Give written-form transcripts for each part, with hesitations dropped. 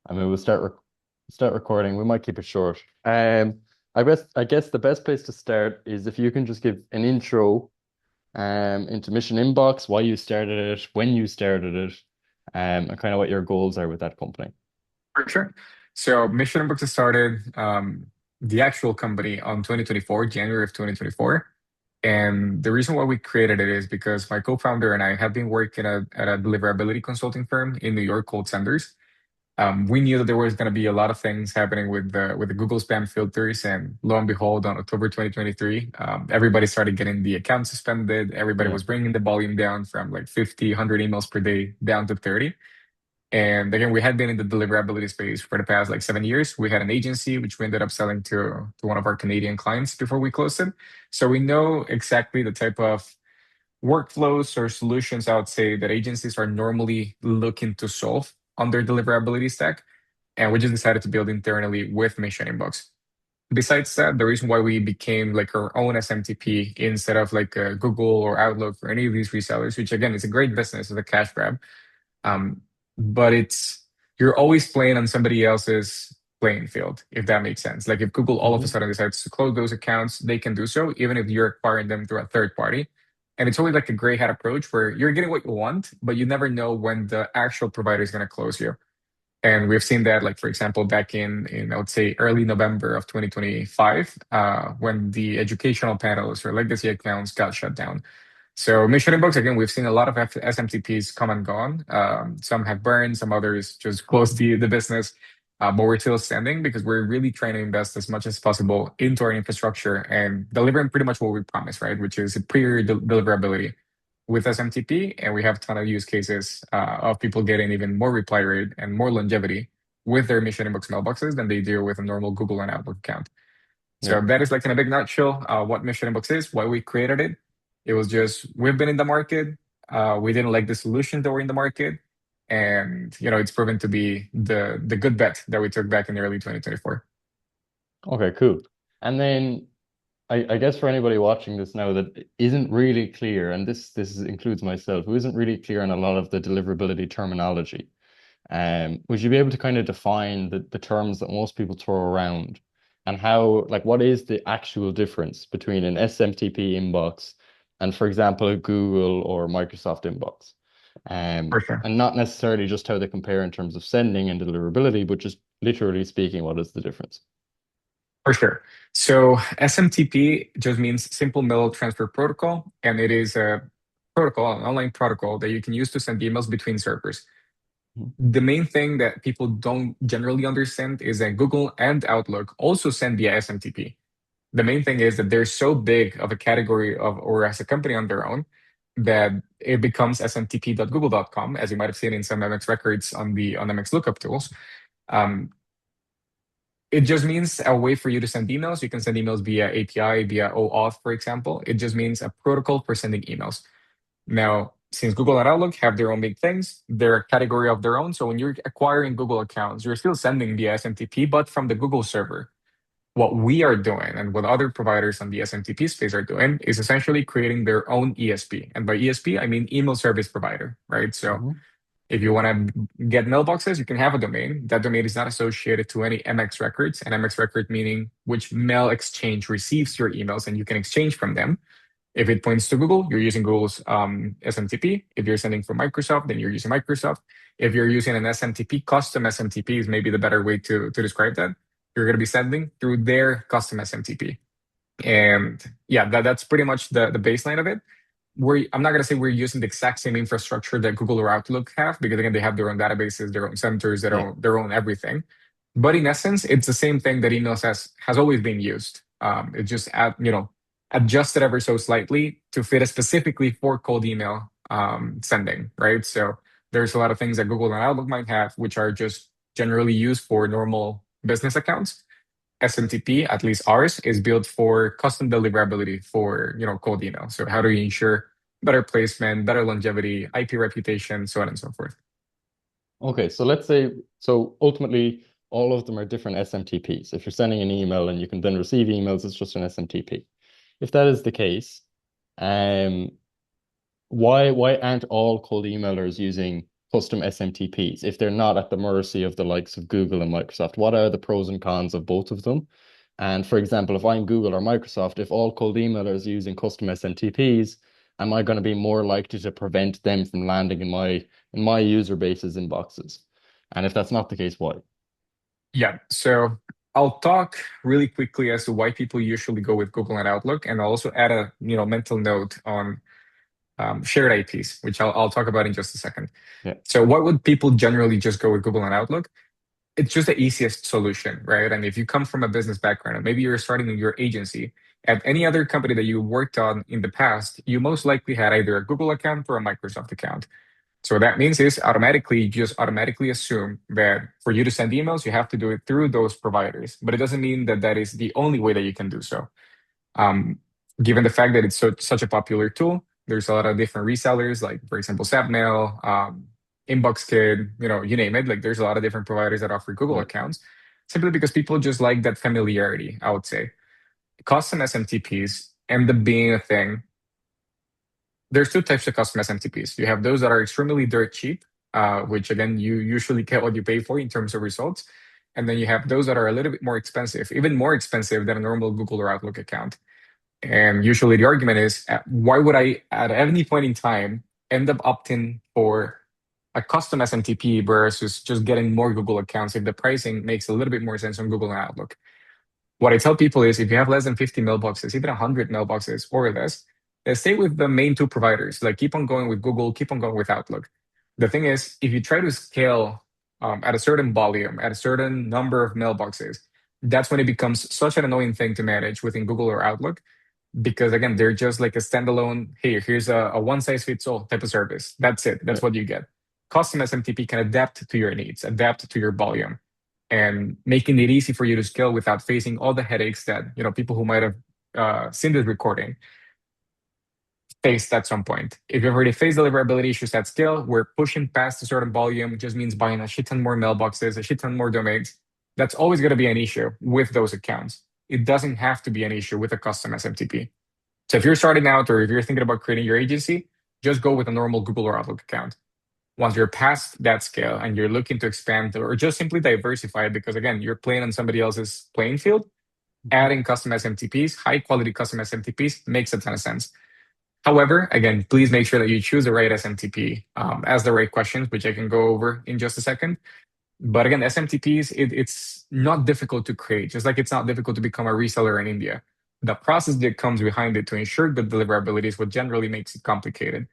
I mean, we'll start recording. We might keep it short. I guess the best place to start is if you can just give an intro into Mission Inbox, why you started it, when you started it, and kind of what your goals are with that company. For sure. So Mission Books has started the actual company on 2024, January of 2024. And the reason why we created it is because my co-founder and I have been working at a deliverability consulting firm in New York called Senders. We knew that there was going to be a lot of things happening with the Google spam filters, and lo and behold, on October 2023, everybody started getting the account suspended. Everybody Yeah. was bringing the volume down from like 50, 100 emails per day down to 30. And again, we had been in the deliverability space for the past like 7 years. We had an agency which we ended up selling to one of our Canadian clients before we closed it. So we know exactly the type of workflows or solutions I would say that agencies are normally looking to solve on their deliverability stack. And we just decided to build internally with Mission Inbox. Besides that, the reason why we became like our own SMTP instead of like Google or Outlook or any of these resellers, which again is a great business, it's a cash grab, um, but you're always playing on somebody else's playing field, if that makes sense. Like if Google all of a Hmm. sudden decides to close those accounts, they can do so, even if you're acquiring them through a third party. And it's always like a gray hat approach where you're getting what you want, but you never know when the actual provider is going to close you. And we've seen that, like for example, back in I would say early November of 2025, when the educational panels or legacy accounts got shut down. So Mission Inbox, again, we've seen a lot of SMTPs come and gone. Some have burned, some others just closed the business. But we're still standing because we're really trying to invest as much as possible into our infrastructure and delivering pretty much what we promised, right? Which is superior deliverability with SMTP. And we have a ton of use cases of people getting even more reply rate and more longevity with their Mission Inbox mailboxes than they do with a normal Google and Outlook account. Yeah. So that is like in a big nutshell what Mission Inbox is, why we created it. It was just we've been in the market. We didn't like the solutions that were in the market, and it's proven to be the good bet that we took back in the early 2024. Okay, cool. And then I guess for anybody watching this now that isn't really clear, and includes myself, who isn't really clear on a lot of the deliverability terminology, would you be able to kind of define the terms that most people throw around and how, like, what is the actual difference between an SMTP inbox and, for example, a Google or Microsoft inbox? For sure. And not necessarily just how they compare in terms of sending and deliverability, but just literally speaking, what is the difference? For sure. So SMTP just means Simple Mail Transfer Protocol, and it is a protocol, an online protocol that you can use to send emails between servers. Mhm. The main thing that people don't generally understand is that Google and Outlook also send via SMTP. The main thing is that they're so big of a category of or as a company on their own that it becomes smtp.google.com, as you might have seen in some MX records on MX lookup tools. Um, it just means a way for you to send emails. You can send emails via API, via OAuth, for example. It just means a protocol for sending emails. Now, since Google and Outlook have their own big things, they're a category of their own. So when you're acquiring Google accounts, you're still sending via SMTP, but from the Google server. What we are doing and what other providers on the SMTP space are doing is essentially creating their own ESP. And by ESP, I mean email service provider, right? So Mhm. if you want to get mailboxes, you can have a domain. That domain is not associated to any MX records, and MX record meaning which mail exchange receives your emails and you can exchange from them. If it points to Google, you're using Google's SMTP. If you're sending from Microsoft, then you're using Microsoft. If you're using an SMTP, custom SMTP is maybe the better way to describe that. You're going to be sending through their custom SMTP. And yeah, that's pretty much the baseline of it. I'm not going to say we're using the exact same infrastructure that Google or Outlook have, because again, they have their own databases, their own centers, Yeah. their own everything. But in essence, it's the same thing that emails has always been used. It just adjusted ever so slightly to fit it specifically for cold email sending, right? So there's a lot of things that Google and Outlook might have, which are just generally used for normal business accounts. SMTP, at least ours, is built for custom deliverability for cold email. So how do you ensure better placement, better longevity, IP reputation, so on and so forth? Okay, so let's say, so ultimately, all of them are different SMTPs. If you're sending an email and you can then receive emails, it's just an SMTP. If that is the case, um, why aren't all cold emailers using custom SMTPs, if they're not at the mercy of the likes of Google and Microsoft? What are the pros and cons of both of them? And for example, if I'm Google or Microsoft, if all cold emailers are using custom SMTPs, am I going to be more likely to prevent them from landing in my user base's inboxes? And if that's not the case, why? Yeah. So I'll talk really quickly as to why people usually go with Google and Outlook, and I'll also add a mental note on shared IPs, which I'll talk about in just a second. Yeah. So why would people generally just go with Google and Outlook? It's just the easiest solution, right? And if you come from a business background, and maybe you're starting your agency at any other company that you worked on in the past, you most likely had either a Google account or a Microsoft account. So what that means is automatically, you just automatically assume that for you to send emails, you have to do it through those providers. But it doesn't mean that that is the only way that you can do so. Um, Given the fact that it's such a popular tool, there's a lot of different resellers, like for example, Sapmail, InboxKid, you name it. Like there's a lot of different providers that offer Google Yeah. accounts, simply because people just like that familiarity, I would say. Custom SMTPs end up being a thing. There's two types of custom SMTPs. You have those that are extremely dirt cheap, which again, you usually get what you pay for in terms of results. And then you have those that are a little bit more expensive, even more expensive than a normal Google or Outlook account. And usually the argument is, why would I, at any point in time, end up opting for a custom SMTP versus just getting more Google accounts if the pricing makes a little bit more sense on Google and Outlook? What I tell people is if you have less than 50 mailboxes, even 100 mailboxes or less, then stay with the main two providers. Like keep on going with Google, keep on going with Outlook. The thing is, if you try to scale at a certain volume, at a certain number of mailboxes, that's when it becomes such an annoying thing to manage within Google or Outlook. Because again, they're just like a standalone, hey, here's a one size fits all type of service. That's it. Yeah. That's what you get. Custom SMTP can adapt to your needs, adapt to your volume, and making it easy for you to scale without facing all the headaches that people who might have seen this recording faced at some point. If you've already faced deliverability issues at scale, where pushing past a certain volume just means buying a shit ton more mailboxes, a shit ton more domains. That's always going to be an issue with those accounts. It doesn't have to be an issue with a custom SMTP. So if you're starting out or if you're thinking about creating your agency, just go with a normal Google or Outlook account. Once you're past that scale and you're looking to expand or just simply diversify, because again, you're playing on somebody else's playing field, Mhm. adding custom SMTPs, high quality custom SMTPs makes a ton of sense. However, again, please make sure that you choose the right SMTP, ask the right questions, which I can go over in just a second. But again, SMTPs, it's not difficult to create, just like it's not difficult to become a reseller in India. The process that comes behind it to ensure good deliverability is what generally makes it complicated.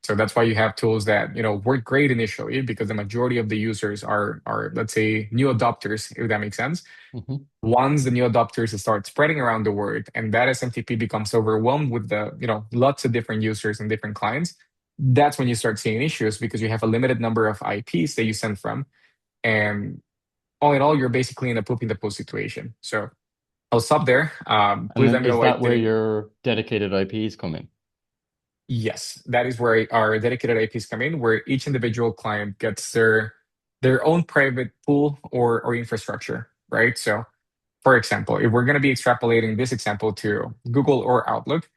So that's why you have tools that work great initially because the majority of the users are let's say new adopters, if that makes sense. Mhm. Once the new adopters start spreading around the word and that SMTP becomes overwhelmed with the lots of different users and different clients, that's when you start seeing issues because you have a limited number of IPs that you send from, and all in all, you're basically in a pooping the pool situation. So I'll stop there. And Please then let me know is why I that where didn't. your dedicated IPs come in? Yes, that is where our dedicated IPs come in, where each individual client gets their own private pool or infrastructure, right? So, for example, if we're going to be extrapolating this example to Google or Outlook,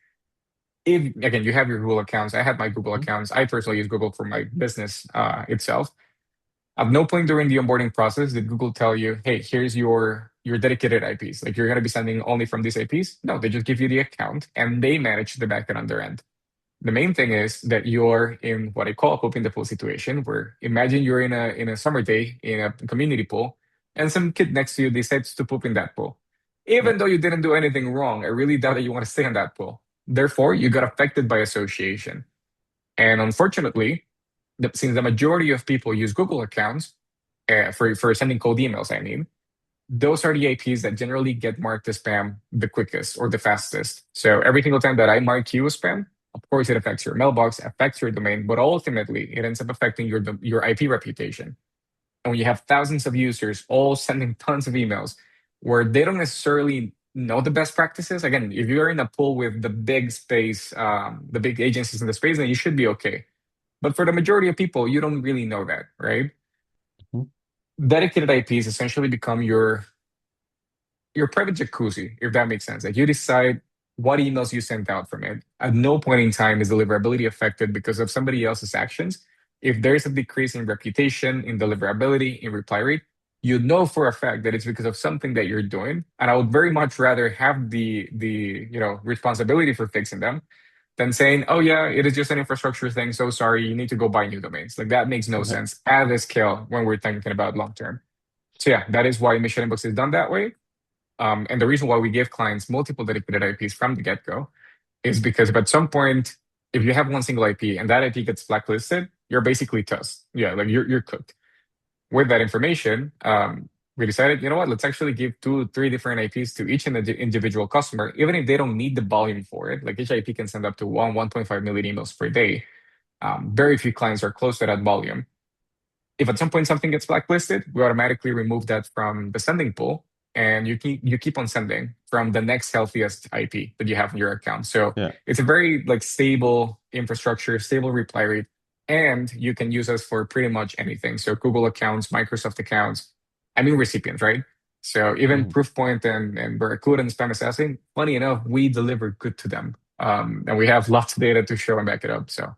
if again you have your Google accounts, I have my Google Mhm. accounts. I personally use Google for my business itself. At no point during the onboarding process did Google tell you, "Hey, here's your dedicated IPs. Like you're going to be sending only from these IPs." No, they just give you the account and they manage the backend on their end. The main thing is that you're in what I call a poop in the pool situation, where imagine you're in a summer day in a community pool, and some kid next to you decides to poop in that pool. Yeah. Even though you didn't do anything wrong, I really doubt that you want to stay in that pool. Therefore, you got affected by association. And unfortunately, since the majority of people use Google accounts for sending cold emails, I mean, those are the IPs that generally get marked as spam the quickest or the fastest. So every single time that I mark you as spam, of course, it affects your mailbox, affects your domain, but ultimately it ends up affecting your IP reputation. And when you have thousands of users all sending tons of emails where they don't necessarily know the best practices, again, if you're in a pool with the big space, the big agencies in the space, then you should be okay. But for the majority of people, you don't really know that, right? Mhm. Dedicated IPs essentially become your private jacuzzi, if that makes sense. Like you decide what emails you send out from it. At no point in time is deliverability affected because of somebody else's actions. if there's a decrease in reputation, in deliverability, in reply rate, you know for a fact that it's because of something that you're doing. And I would very much rather have the responsibility for fixing them than saying, oh yeah, it is just an infrastructure thing. So sorry, you need to go buy new domains. Like that makes no Okay. sense at a scale when we're thinking about long term. So yeah, that is why Mission Inbox is done that way. And the reason why we give clients multiple dedicated IPs from the get-go is because if at some point, if you have one single IP and that IP gets blacklisted, you're basically toast. Yeah, like you're cooked. With that information, we decided, you know what, let's actually give two, three different IPs to each individual customer, even if they don't need the volume for it. Like each IP can send up to 1.5 million emails per day. Very few clients are close to that volume. If at some point something gets blacklisted, we automatically remove that from the sending pool, and you keep on sending from the next healthiest IP that you have in your account. So Yeah. it's a very like stable infrastructure, stable reply rate, and you can use us for pretty much anything. So Google accounts, Microsoft accounts, I mean recipients, right? So even Mhm. Proofpoint and Barracuda and Spam Assassin, funny enough, we deliver good to them. And we have lots of data to show and back it up. So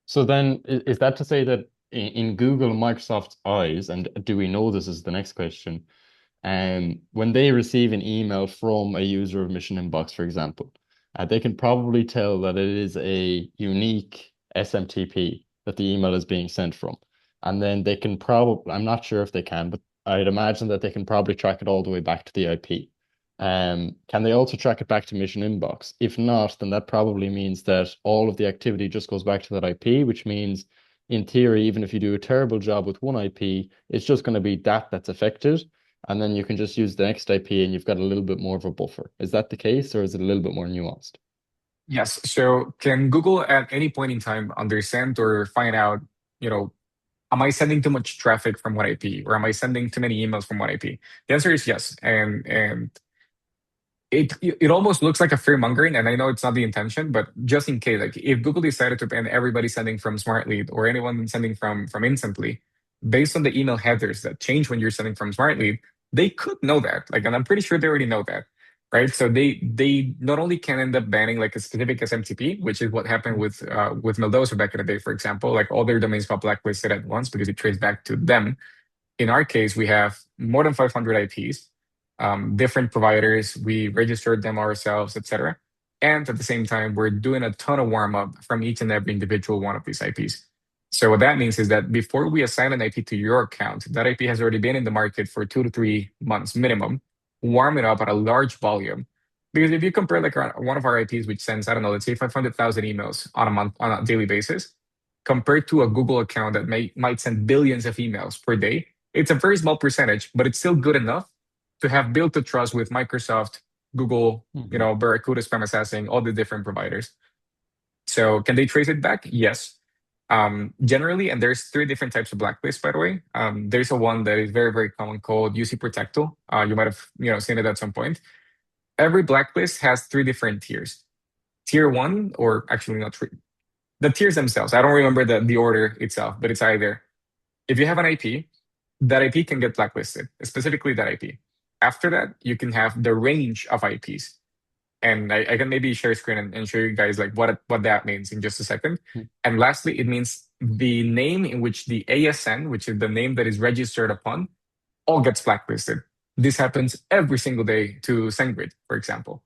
So then, is that to say that in Google and Microsoft's eyes, and do we know this is the next question, when they receive an email from a user of Mission Inbox, for example, they can probably tell that it is a unique SMTP that the email is being sent from. And then they can probably, I'm not sure if they can, but I'd imagine that they can probably track it all the way back to the IP. Can they also track it back to Mission Inbox? If not, then that probably means that all of the activity just goes back to that IP, which means, in theory, even if you do a terrible job with one IP, it's just going to be that that's affected, and then you can just use the next IP and you've got a little bit more of a buffer. Is that the case, or is it a little bit more nuanced? yes. So can Google at any point in time understand or find out, you know, am I sending too much traffic from one IP or am I sending too many emails from one IP? The answer is yes. And it almost looks like a fear mongering, and I know it's not the intention, but just in case, like if Google decided to ban everybody sending from SmartLead or anyone sending from Instantly, based on the email headers that change when you're sending from SmartLead, they could know that. Like, and I'm pretty sure they already know that, right? So they not only can end up banning like a specific SMTP, which is what happened with Meldoza back in the day, for example, like all their domains got blacklisted at once because it traced back to them. In our case, we have more than 500 IPs, different providers. We registered them ourselves, etc. And at the same time, we're doing a ton of warm up from each and every individual one of these IPs. So what that means is that before we assign an IP to your account, that IP has already been in the market for 2 to 3 months minimum, warm it up at a large volume. Because if you compare like one of our IPs, which sends, I don't know, let's say 500,000 emails on a month, on a daily basis, compared to a Google account that might send billions of emails per day, it's a very small percentage, but it's still good enough to have built the trust with Microsoft, Google, Mhm. Barracuda, Spam Assassin, all the different providers. So can they trace it back? Yes. Generally, and there's three different types of blacklists, by the way. There's a one that is very, very common called UC Protecto. You might have seen it at some point. Every blacklist has three different tiers. Tier one, or actually not three, the tiers themselves. I don't remember the order itself, but it's either if you have an IP, that IP can get blacklisted, specifically that IP. After that, you can have the range of IPs. And I can maybe share screen and show you guys like what that means in just a second. And lastly, it means the name in which the ASN, which is the name that is registered upon, all gets blacklisted. This happens every single day to SendGrid, for example.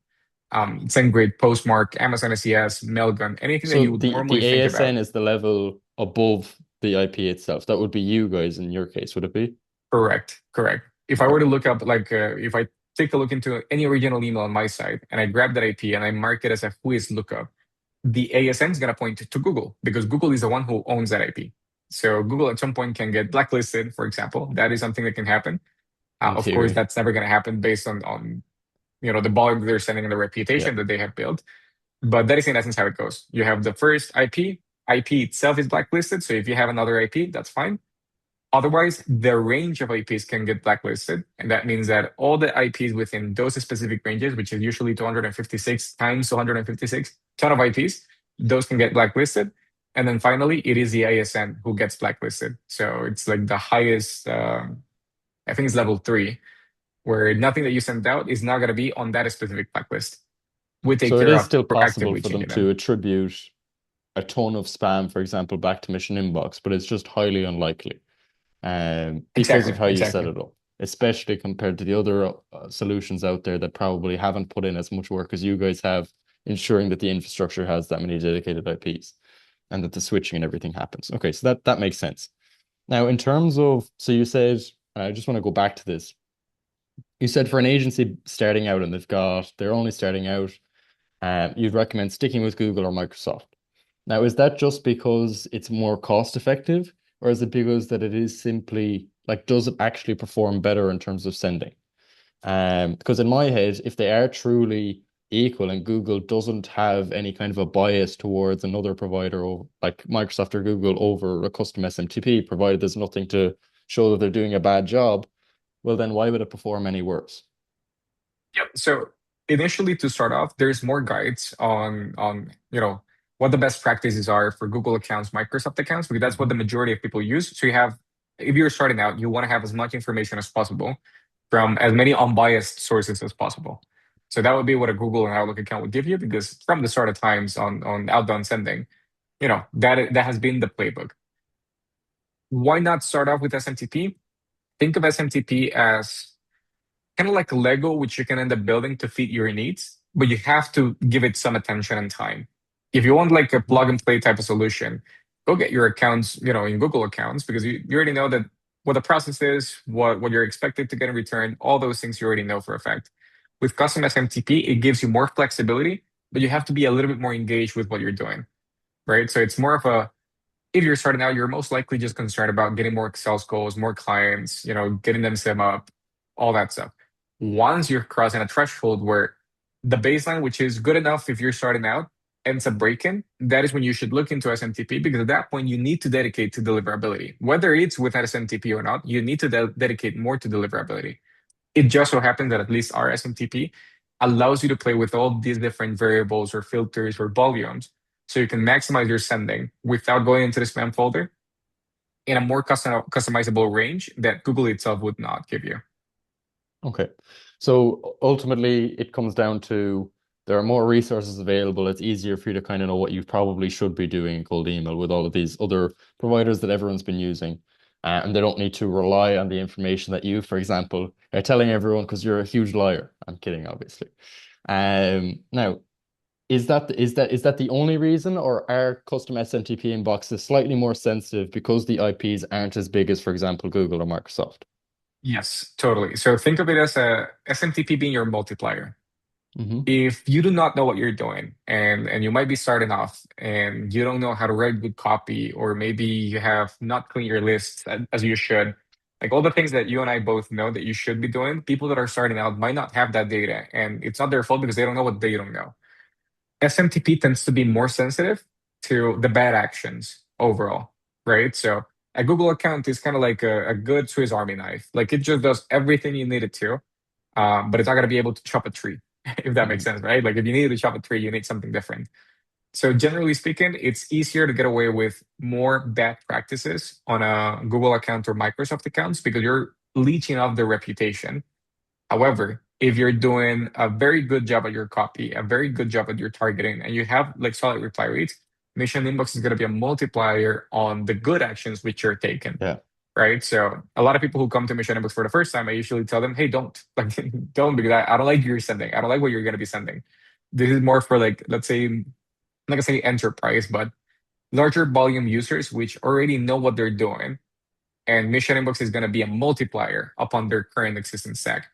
SendGrid, Postmark, Amazon SES, Mailgun, anything that So you would the normally think about. ASN is the level above the IP itself. That would be you guys in your case, would it be? Correct, correct. If I Okay. were to look up, like, if I take a look into any original email on my side and I grab that IP and I mark it as a whois lookup, the ASN is going to point to Google because Google is the one who owns that IP. So Google at some point can get blacklisted, for example. That is something that can happen. In Of course, theory. that's never going to happen based on the volume they're sending and the Yeah. reputation that they have built. But that is in essence how it goes. You have the first IP. IP itself is blacklisted. So if you have another IP, that's fine. Otherwise, the range of IPs can get blacklisted. And that means that all the IPs within those specific ranges, which is usually 256 times 256 ton of IPs, those can get blacklisted. And then finally, it is the ASN who gets blacklisted. So it's like the highest, I think it's level three, where nothing that you send out is not going to be on that specific blacklist. We take So it care is of still possible proactively for them changing to them. attribute a ton of spam, for example, back to mission inbox, but it's just highly unlikely because of Exactly, how you set exactly. it up, especially compared to the other solutions out there that probably haven't put in as much work as you guys have, ensuring that the infrastructure has that many dedicated IPs and that the switching and everything happens. Okay, so that makes sense. Now, in terms of, so you said, I just want to go back to this. You said for an agency starting out and they're only starting out, you'd recommend sticking with Google or Microsoft. Now, is that just because it's more cost effective, or is it because that it is simply like, does it actually perform better in terms of sending? Because in my head, if they are truly equal and Google doesn't have any kind of a bias towards another provider or like Microsoft or Google over a custom SMTP, provided there's nothing to show that they're doing a bad job, well, then why would it perform any worse? Yep. So initially to start off, there's more guides on what the best practices are for Google accounts, Microsoft accounts, because that's what Hmm. the majority of people use. So you have, if you're starting out, you want to have as much information as possible from as many unbiased sources as possible. So that would be what a Google and Outlook account would give you, because from the start of times on outbound sending, that has been the playbook. Why not start off with SMTP? Think of SMTP as kind of like a Lego, which you can end up building to fit your needs, but you have to give it some attention and time. If you want like a plug and play type of solution, go get your accounts, in Google accounts, because you already know that what the process is, what you're expected to get in return, all those things you already know for a fact. With custom SMTP, it gives you more flexibility, but you have to be a little bit more engaged with what you're doing, right? So it's more of a, if you're starting out, you're most likely just concerned about getting more Excel goals, more clients, getting them set up, all that stuff. Once you're crossing a threshold where the baseline, which is good enough if you're starting out, ends up breaking, that is when you should look into SMTP, because at that point you need to dedicate to deliverability. Whether it's with SMTP or not, you need to dedicate more to deliverability. It just so happens that at least our SMTP allows you to play with all these different variables or filters or volumes, so you can maximize your sending without going into the spam folder in a more customizable range that Google itself would not give you. Okay. So ultimately, it comes down to there are more resources available. It's easier for you to kind of know what you probably should be doing in cold email with all of these other providers that everyone's been using. And they don't need to rely on the information that you, for example, are telling everyone because you're a huge liar. I'm kidding, obviously. Now, is that the only reason, or are custom SMTP inboxes slightly more sensitive because the IPs aren't as big as, for example, Google or Microsoft? Yes, totally. So think of it as a SMTP being your multiplier. Hmm. If you do not know what you're doing, and you might be starting off and you don't know how to write good copy, or maybe you have not cleaned your list as you should, like all the things that you and I both know that you should be doing, people that are starting out might not have that data, and it's not their fault because they don't know what they don't know. SMTP tends to be more sensitive to the bad actions overall, right? So a Google account is kind of like a good Swiss Army knife. Like it just does everything you need it to, but it's not going to be able to chop a tree, if that makes Hmm. sense, right? Like if you needed to chop a tree, you need something different. So generally speaking, it's easier to get away with more bad practices on a Google account or Microsoft accounts because you're leeching off their reputation. However, if you're doing a very good job at your copy, a very good job at your targeting, and you have like solid reply rates, Mission Inbox is going to be a multiplier on the good actions which you're taking, Yeah. right? So a lot of people who come to Mission Inbox for the first time, I usually tell them, hey, don't like don't, because I don't like your sending. I don't like what you're going to be sending. This is more for like, let's say, I'm not gonna say enterprise, but larger volume users which already know what they're doing. And Mission Inbox is going to be a multiplier upon their current existing stack.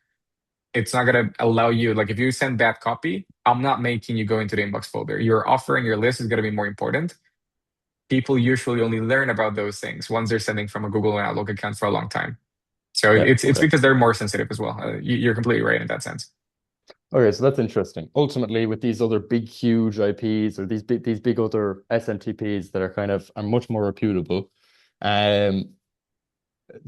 It's not going to allow you, like if you send bad copy, I'm not making you go into the inbox folder. Your offering, your list is going to be more important. People usually only learn about those things once they're sending from a Google and Outlook account for a long time. So Yeah. it's Okay. because they're more sensitive as well. You're completely right in that sense. Okay, so that's interesting. Ultimately, with these other big, huge IPs or these big other SMTPs that are much more reputable, um,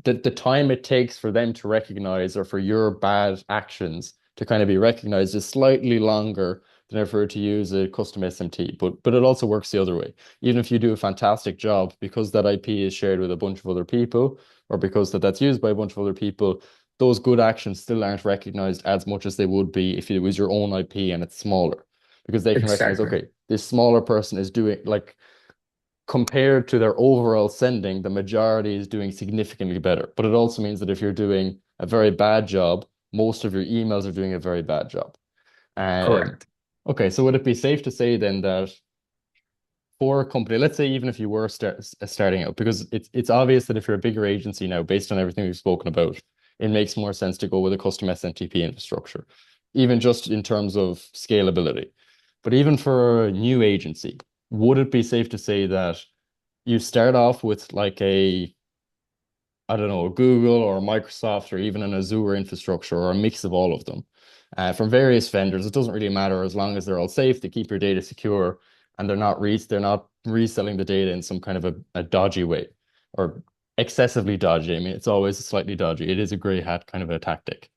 the time it takes for them to recognize or for your bad actions to kind of be recognized is slightly longer than if we were to use a custom SMT. But it also works the other way. Even if you do a fantastic job, because that IP is shared with a bunch of other people, or because that's used by a bunch of other people, those good actions still aren't recognized as much as they would be if it was your own IP and it's smaller. Because they can recognize, Exactly. okay, this smaller person is doing like compared to their overall sending, the majority is doing significantly better. But it also means that if you're doing a very bad job, most of your emails are doing a very bad job. Um, Correct. okay, so would it be safe to say then that for a company, let's say even if you were starting out, because it's obvious that if you're a bigger agency now, based on everything we've spoken about, it makes more sense to go with a custom SMTP infrastructure, even just in terms of scalability. But even for a new agency, would it be safe to say that you start off with like a, I don't know, a Google or a Microsoft or even an Azure infrastructure or a mix of all of them from various vendors? It doesn't really matter as long as they're all safe, they keep your data secure, and they're not reselling the data in some kind of a dodgy way or excessively dodgy. I mean, it's always slightly dodgy. It is a gray hat kind of a tactic.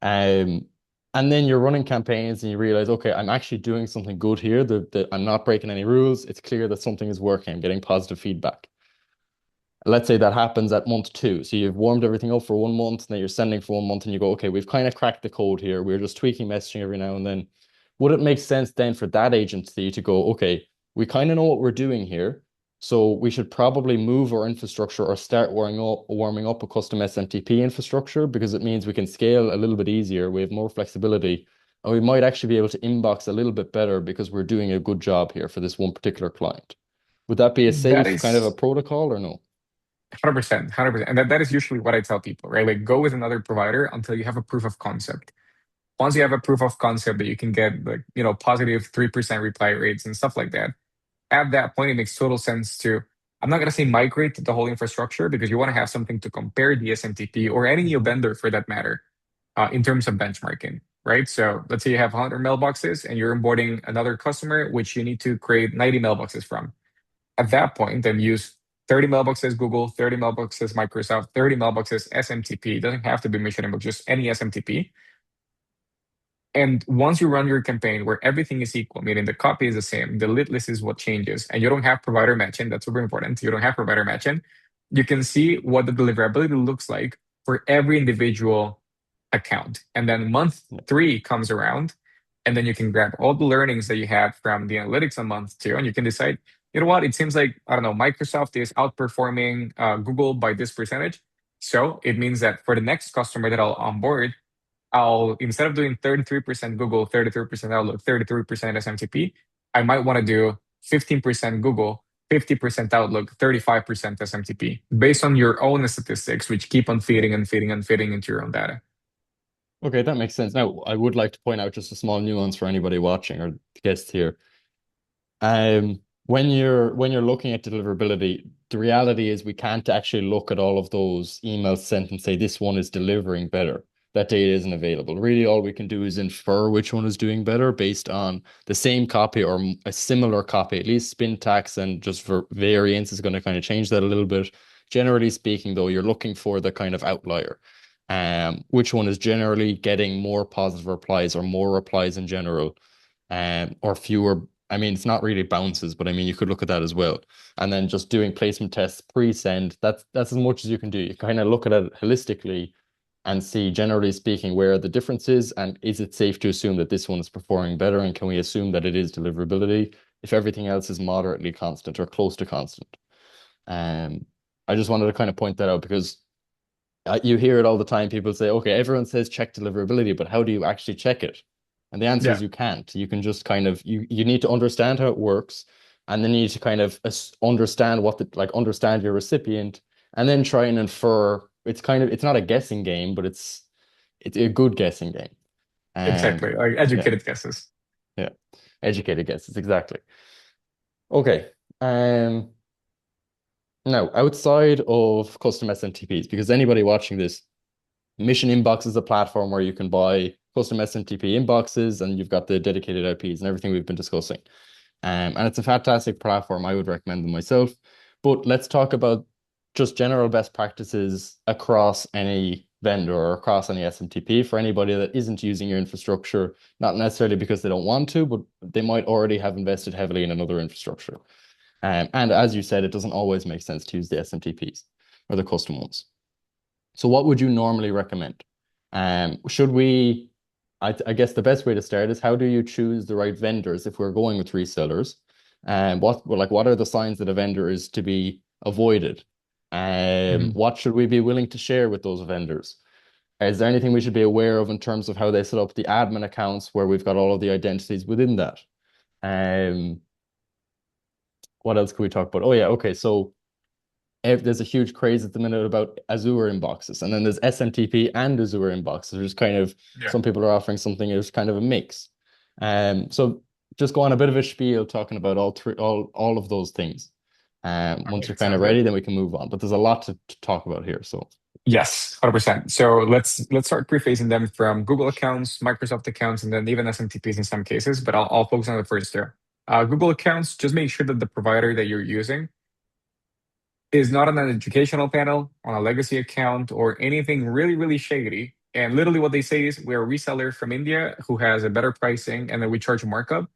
Um, and then you're running campaigns and you realize, okay, I'm actually doing something good here. I'm not breaking any rules. It's clear that something is working. I'm getting positive feedback. Let's say that happens at month two. So you've warmed everything up for 1 month, and then you're sending for 1 month, and you go, okay, we've kind of cracked the code here. We're just tweaking messaging every now and then. Would it make sense then for that agency to go, okay, we kind of know what we're doing here. So we should probably move our infrastructure or start warming up a custom SMTP infrastructure because it means we can scale a little bit easier. We have more flexibility, and we might actually be able to inbox a little bit better because we're doing a good job here for this one particular client. Would that be a That safe kind of a is protocol or no? 100%, 100%. And that is usually what I tell people, right? Like go with another provider until you have a proof of concept. Once you have a proof of concept that you can get like, positive 3% reply rates and stuff like that, at that point, it makes total sense to, I'm not going to say migrate the whole infrastructure because you want to have something to compare the SMTP or any new vendor for that matter in terms of benchmarking, right? So let's say you have 100 mailboxes and you're onboarding another customer, which you need to create 90 mailboxes from. At that point, then use 30 mailboxes Google, 30 mailboxes Microsoft, 30 mailboxes SMTP. It doesn't have to be mission inbox, just any SMTP. And once you run your campaign where everything is equal, meaning the copy is the same, the lit list is what changes, and you don't have provider matching, that's super important. You don't have provider matching. You can see what the deliverability looks like for every individual account. And then month three comes around, and then you can grab all the learnings that you had from the analytics on month two, and you can decide, you know what, it seems like, I don't know, Microsoft is outperforming Google by this percentage. So it means that for the next customer that I'll onboard, I'll instead of doing 33% Google, 33% Outlook, 33% SMTP, I might want to do 15% Google, 50% Outlook, 35% SMTP based on your own statistics, which keep on feeding and feeding and feeding into your own data. Okay, that makes sense. Now, I would like to point out just a small nuance for anybody watching or guests here. When you're looking at deliverability, the reality is we can't actually look at all of those emails sent and say this one is delivering better. That data isn't available. Really, all we can do is infer which one is doing better based on the same copy or a similar copy. At least syntax and just for variance is going to kind of change that a little bit. Generally speaking, though, you're looking for the kind of outlier. Which one is generally getting more positive replies or more replies in general, or fewer. I mean, it's not really bounces, but I mean, you could look at that as well. And then just doing placement tests pre-send, that's as much as you can do. You kind of look at it holistically and see, generally speaking, where are the differences and is it safe to assume that this one is performing better? And can we assume that it is deliverability if everything else is moderately constant or close to constant? Um, I just wanted to kind of point that out because you hear it all the time. People say, okay, everyone says check deliverability, but how do you actually check it? And the answer is Yeah, you can't. You can just kind of you need to understand how it works, and then you need to kind of understand what the like understand your recipient, and then try and infer. It's not a guessing game, but it's a good guessing game. exactly. Like Yeah, educated guesses. yeah, educated guesses exactly. Okay. Um, Now outside of custom SMTPs, because anybody watching this, Mission Inbox is a platform where you can buy custom SMTP inboxes and you've got the dedicated IPs and everything we've been discussing. And it's a fantastic platform. I would recommend them myself. But let's talk about just general best practices across any vendor or across any SMTP for anybody that isn't using your infrastructure, not necessarily because they don't want to, but they might already have invested heavily in another infrastructure. And as you said, it doesn't always make sense to use the SMTPs or the custom ones. So what would you normally recommend? Should we, I guess the best way to start is how do you choose the right vendors if we're going with resellers? And what are the signs that a vendor is to be avoided? Mhm. What should we be willing to share with those vendors? Is there anything we should be aware of in terms of how they set up the admin accounts where we've got all of the identities within that? Um, what else can we talk about? Oh yeah, okay. So there's a huge craze at the minute about Azure inboxes, and then there's SMTP and Azure inboxes. There's kind of Yeah, some people are offering something that's kind of a mix. So just go on a bit of a spiel talking about all of those things. all Once right, you're kind of sounds good. ready, then we can move on. But there's a lot to talk about here. So Yes, 100%. So let's start prefacing them from Google accounts, Microsoft accounts, and then even SMTPs in some cases, but I'll focus on the first two. Google accounts, just make sure that the provider that you're using is not on an educational panel, on a legacy account, or anything really, really shady. And literally what they say is we're a reseller from India who has a better pricing and then we charge a markup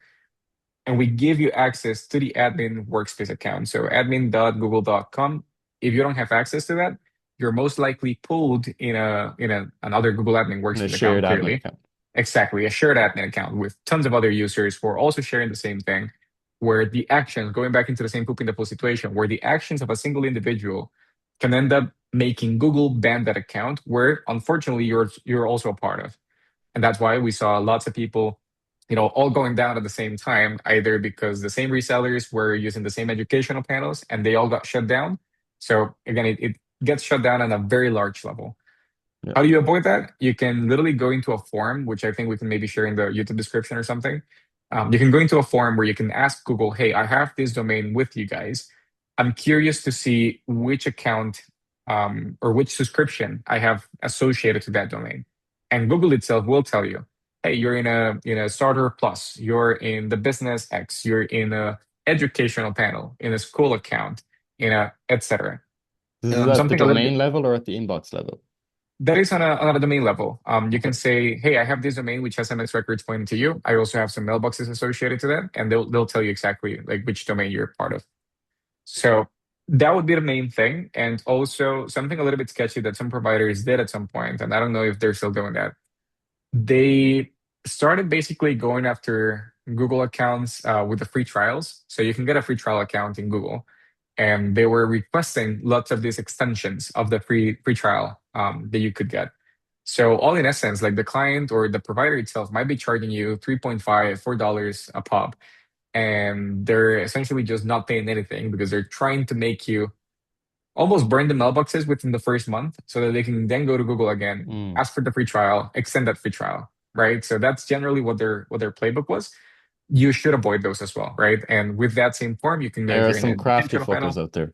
and we give you access to the admin workspace account. So admin.google.com. If you don't have access to that, you're most likely pulled in a another Google admin in a workspace shared account, admin clearly. account. Exactly, a shared admin account with tons of other users who are also sharing the same thing, where the actions, going back into the same poop in the pool situation, where the actions of a single individual can end up making Google ban that account, where unfortunately you're also a part of. And that's why we saw lots of people, all going down at the same time, either because the same resellers were using the same educational panels and they all got shut down. So again, it gets shut down on a very large level. Yeah. How do you avoid that? You can literally go into a form, which I think we can maybe share in the YouTube description or something. You can go into a form where you can ask Google, hey, I have this domain with you guys. I'm curious to see which account or which subscription I have associated to that domain. And Google itself will tell you, hey, you're in a starter plus, you're in the business X, you're in a educational panel, in a school account, in a etc. This is at the Something a little domain bit level or at the inbox level? that is on a domain level. You Okay. can say, "Hey, I have this domain which has MX records pointing to you. I also have some mailboxes associated to that," and they'll tell you exactly like which domain you're part of. So that would be the main thing, and also something a little bit sketchy that some providers did at some point, and I don't know if they're still doing that. They started basically going after Google accounts with the free trials, so you can get a free trial account in Google and they were requesting lots of these extensions of the free trial that you could get. So all in essence, like the client or the provider itself might be charging you 3.5, $4 a pop, and they're essentially just not paying anything because they're trying to make you almost burn the mailboxes within the first month so that they can then go to Google again, Mm. ask for the free trial, extend that free trial, right? So that's generally what their playbook was. You should avoid those as well, right? And with that same form, you can go There if are you're in some an crafty educational fuckers panel. out there.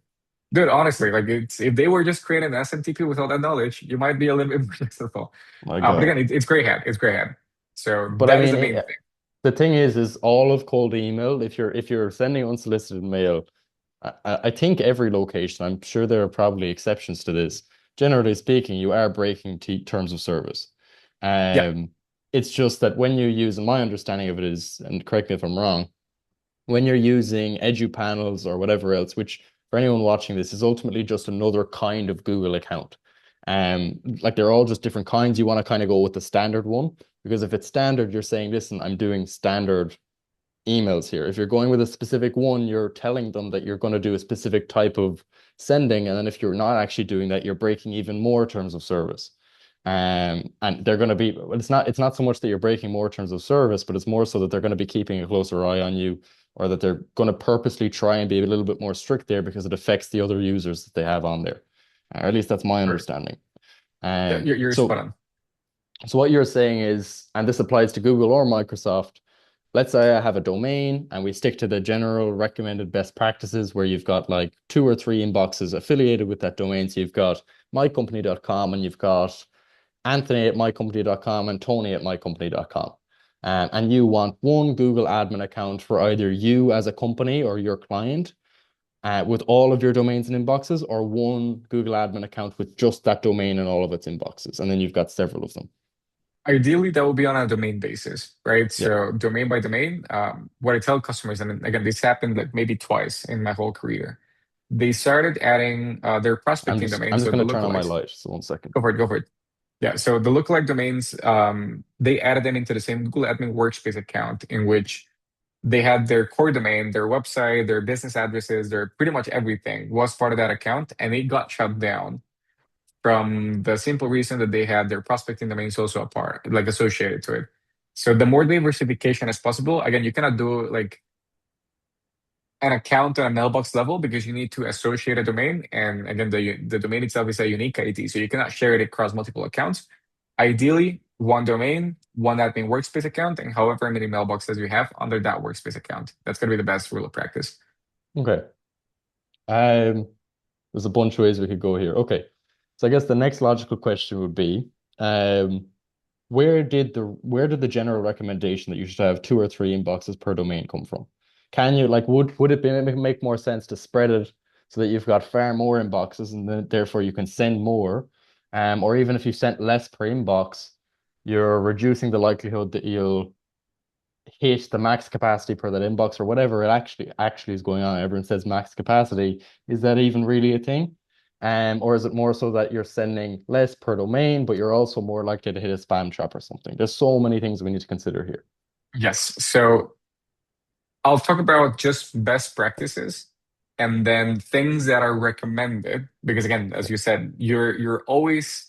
Dude, honestly, like if they were just creating an SMTP with all that knowledge, you might be a little bit more successful. My But again, God. it's gray hat. It's gray hat. So But I that is mean, the main thing. the thing is all of cold email. If you're sending unsolicited mail, I think every location. I'm sure there are probably exceptions to this. Generally speaking, you are breaking t terms of service. Yeah, Um, it's just that when you use, and my understanding of it is, and correct me if I'm wrong, when you're using edu panels or whatever else, which for anyone watching this is ultimately just another kind of Google account. Like they're all just different kinds. You want to kind of go with the standard one because if it's standard, you're saying, listen, I'm doing standard emails here. If you're going with a specific one, you're telling them that you're going to do a specific type of sending. And then if you're not actually doing that, you're breaking even more terms of service. And they're going to be, well, it's not so much that you're breaking more terms of service, but it's more so that they're going to be keeping a closer eye on you, or that they're going to purposely try and be a little bit more strict there because it affects the other users that they have on there. Or at least that's my right. understanding. Yeah, Um, you're spot so on. so what you're saying is, and this applies to Google or Microsoft, let's say I have a domain and we stick to the general recommended best practices where you've got like two or three inboxes affiliated with that domain. So you've got mycompany.com and you've got Anthony at mycompany.com and Tony at mycompany.com. And you want one Google admin account for either you as a company or your client with all of your domains and inboxes, or one Google admin account with just that domain and all of its inboxes. And then you've got several of them. Ideally, that will be on a domain basis, right? Yeah. So domain by domain, what I tell customers, and again, this happened like maybe twice in my whole career. They started adding their I'm prospecting just I'm domains, just so the going to turn on my lookalikes. light. So 1 second. Go for it, go for it. Yeah, so the lookalike domains, they added them into the same Google Admin Workspace account in which they had their core domain, their website, their business addresses, their pretty much everything was part of that account, and it got shut down from the simple reason that they had their prospecting domains also a part, like associated to it. So the more diversification as possible, again, you cannot do like an account on a mailbox level because you need to associate a domain. And again, the domain itself is a unique ID, so you cannot share it across multiple accounts. Ideally, one domain, one admin workspace account, and however many mailboxes you have under that workspace account. That's going to be the best rule of practice. Okay. Um, there's a bunch of ways we could go here. Okay. So I guess the next logical question would be, um, where did the general recommendation that you should have two or three inboxes per domain come from? Can you like would it make more sense to spread it so that you've got far more inboxes and then therefore you can send more? Or even if you sent less per inbox, you're reducing the likelihood that you'll hit the max capacity per that inbox or whatever it actually is going on. Everyone says max capacity. Is that even really a thing? Or is it more so that you're sending less per domain, but you're also more likely to hit a spam trap or something? There's so many things we need to consider here. Yes. So I'll talk about just best practices and then things that are recommended. Because again, as you said, you're always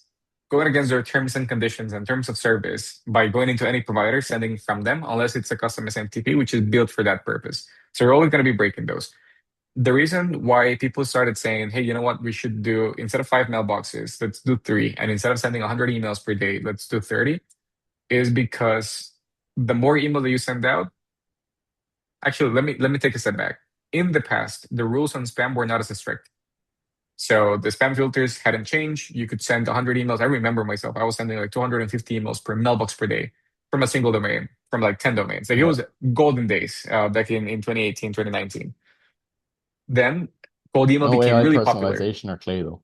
going against their terms and conditions and terms of service by going into any provider, sending from them, unless it's a custom SMTP, which is built for that purpose. So you're always going to be breaking those. The reason why people started saying, hey, you know what, we should do instead of 5 mailboxes, let's do three. And instead of sending 100 emails per day, let's do 30, is because the more email that you send out, actually, let me take a step back. In the past, the rules on spam were not as strict. So the spam filters hadn't changed. You could send 100 emails. I remember myself, I was sending like 250 emails per mailbox per day from a single domain, from like 10 domains. Like it Yeah. was golden days back in 2018, 2019. Then cold email No became AI really popular. personalization or Clay though.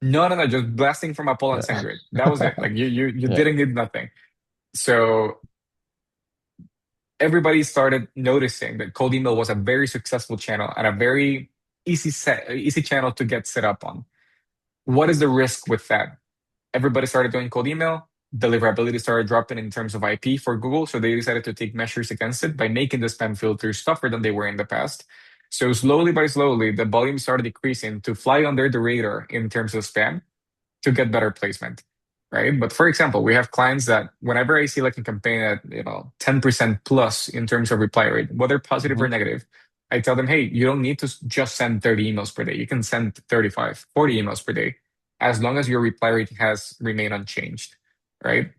No, no, no, just blasting from a pole and Yeah. send grid. That was it. Like you Yeah. didn't need nothing. So everybody started noticing that cold email was a very successful channel and a very easy channel to get set up on. What is the risk with that? Everybody started doing cold email. Deliverability started dropping in terms of IP for Google, so they decided to take measures against it by making the spam filters tougher than they were in the past. So slowly by slowly, the volume started decreasing to fly under the radar in terms of spam to get better placement, right? But for example, we have clients that whenever I see like a campaign at 10% plus in terms of reply rate, whether positive or Mhm. negative, I tell them, hey, you don't need to just send 30 emails per day. You can send 35, 40 emails per day, as long as your reply rate has remained unchanged, right?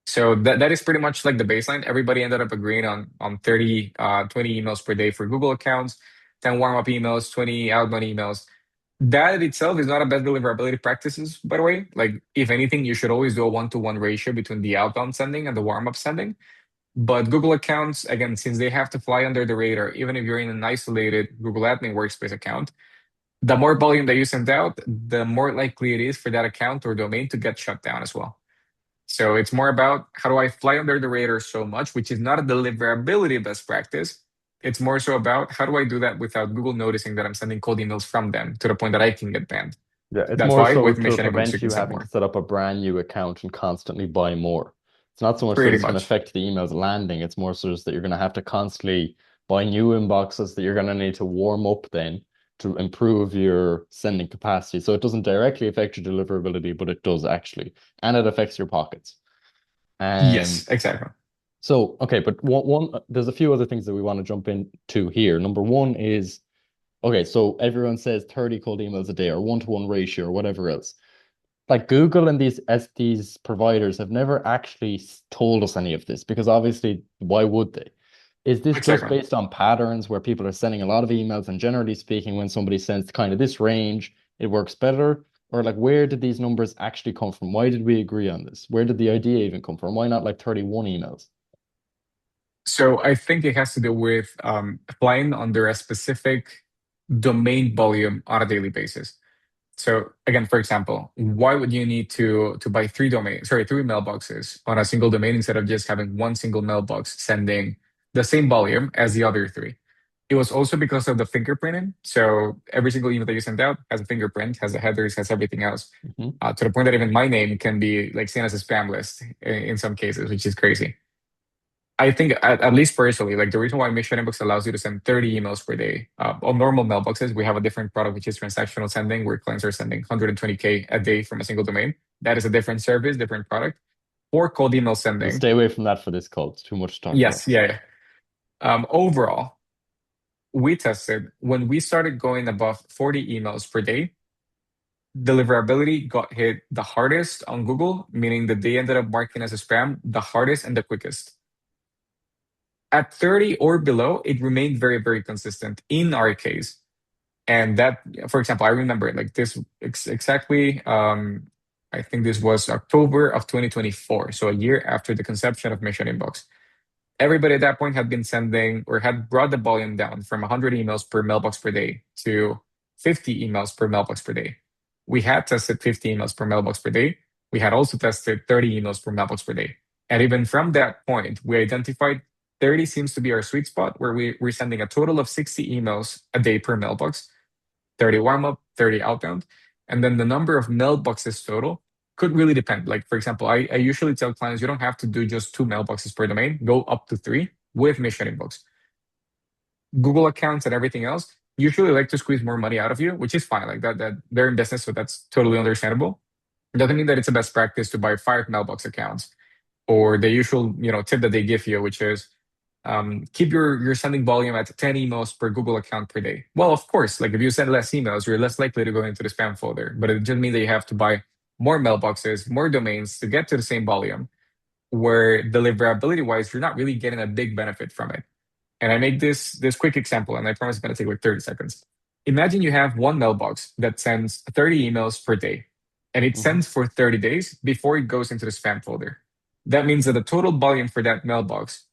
So that is pretty much like the baseline. Everybody ended up agreeing on 30, 20 emails per day for Google accounts, 10 warm-up emails, 20 outbound emails. That itself is not a best deliverability practices, by the way. Like, if anything, you should always do a one-to-one ratio between the outbound sending and the warm-up sending. But Google accounts, again, since they have to fly under the radar, even if you're in an isolated Google Admin Workspace account, the more volume that you send out, the more likely it is for that account or domain to get shut down as well. So it's more about how do I fly under the radar so much, which is not a deliverability best practice. It's more so about how do I do that without Google noticing that I'm sending cold emails from them to the point that I can get banned. Yeah, it's That's more why so with to mission inputs, you prevent can you send having to more. set up a brand new account and constantly buy more. It's not so much that Pretty it's going to much. affect the emails landing. It's more so just that you're going to have to constantly buy new inboxes that you're going to need to warm up then to improve your sending capacity. So it doesn't directly affect your deliverability, but it does actually, and it affects your pockets. Um, Yes, exactly. so okay, but there's a few other things that we want to jump into here. Number one is okay, so everyone says 30 cold emails a day or one-to-one ratio or whatever else. Like Google and these providers have never actually told us any of this because obviously, why would they? Is this just Exactly. based on patterns where people are sending a lot of emails and generally speaking, when somebody sends kind of this range, it works better? Or like, where did these numbers actually come from? Why did we agree on this? Where did the idea even come from? Why not like 31 emails? So I think it has to do with flying under a specific domain volume on a daily basis. So again, for example, why would you need to buy three mailboxes on a single domain instead of just having one single mailbox sending the same volume as the other three? It was also because of the fingerprinting. So every single email that you send out has a fingerprint, has the headers, has everything else, Mhm. to the point that even my name can be like seen as a spam list in some cases, which is crazy. I think at least personally, like the reason why Mission Inbox allows you to send 30 emails per day. On normal mailboxes, we have a different product which is transactional sending, where clients are sending 120K a day from a single domain. That is a different service, different product. For cold email We'll sending, stay away from that for this call. It's too much to talk about. yes, yeah, yeah. Overall, we tested when we started going above 40 emails per day, deliverability got hit the hardest on Google, meaning that they ended up marking as a spam the hardest and the quickest. At 30 or below, it remained very, very consistent in our case. And that, for example, I remember like this exactly. I think this was October of 2024, so a year after the conception of Mission Inbox. Everybody at that point had been sending or had brought the volume down from 100 emails per mailbox per day to 50 emails per mailbox per day. We had tested 50 emails per mailbox per day. We had also tested 30 emails per mailbox per day. And even from that point, we identified 30 seems to be our sweet spot where we're sending a total of 60 emails a day per mailbox, 30 warm up, 30 outbound. And then the number of mailboxes total could really depend. Like, for example, I usually tell clients you don't have to do just two mailboxes per domain, go up to three with Mission Inbox. Google accounts and everything else usually like to squeeze more money out of you, which is fine. Like that they're in business, so that's totally understandable. It doesn't mean that it's a best practice to buy five mailbox accounts or the usual, tip that they give you, which is keep your sending volume at 10 emails per Google account per day. Well, of course, like if you send less emails, you're less likely to go into the spam folder. But it just means that you have to buy more mailboxes, more domains to get to the same volume. Where deliverability wise, you're not really getting a big benefit from it. And I make this quick example, and I promise it's going to take like 30 seconds. Imagine you have one mailbox that sends 30 emails per day, and it Hmm. sends for 30 days before it goes into the spam folder. That means that the total volume for that mailbox,